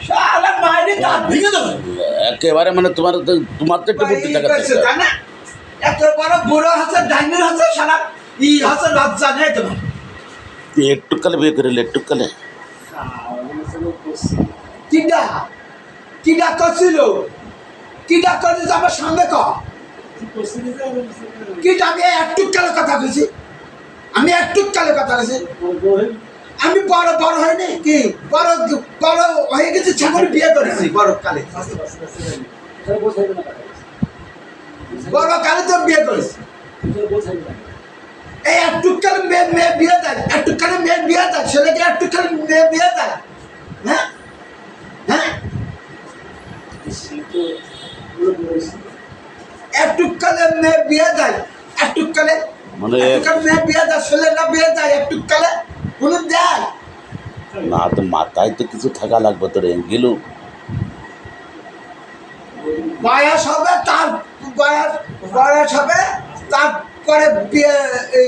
শালা মাইরে দাঁত ভেঙে দেবে। একেবারে মানে তোমার তো একটু বুদ্ধি থাকা কইছে, তাই না? এত বড় বুড়ো হাসে ডাইনির হাসে শালা হাসে লজ্জা নেই তোমার। একটু কালে বিয়ে করিলে একটু কালে কিডা কিডা করছিল কিডা করে আমার সামনে ক কিডা আমি একটু কালে কথা কইছি আমি একটু কালে কথা কইছি আমি বড় বড় হয়নি কি বড় বড় হয়ে গেছে ছাগল বিয়ে করেছি বড় কালে বড় কালে তো বিয়ে করেছি এই একটু কালে মেয়ে বিয়ে দেয় একটু কালে মেয়ে বিয়ে দেয় ছেলেকে একটু কালে মেয়ে বিয়ে দেয় হ্যাঁ হ্যাঁ একটু কালে মেয়ে বিয়ে দেয় একটু কালে মানে মেয়ে বিয়ে দেয় ছেলেরা বিয়ে দেয় একটু কালে কোনো দেয় না তো মাথায় তো কিছু থাকা লাগবে তোর গেলু বয়স হবে তার বয়স হবে তারপরে বিয়ে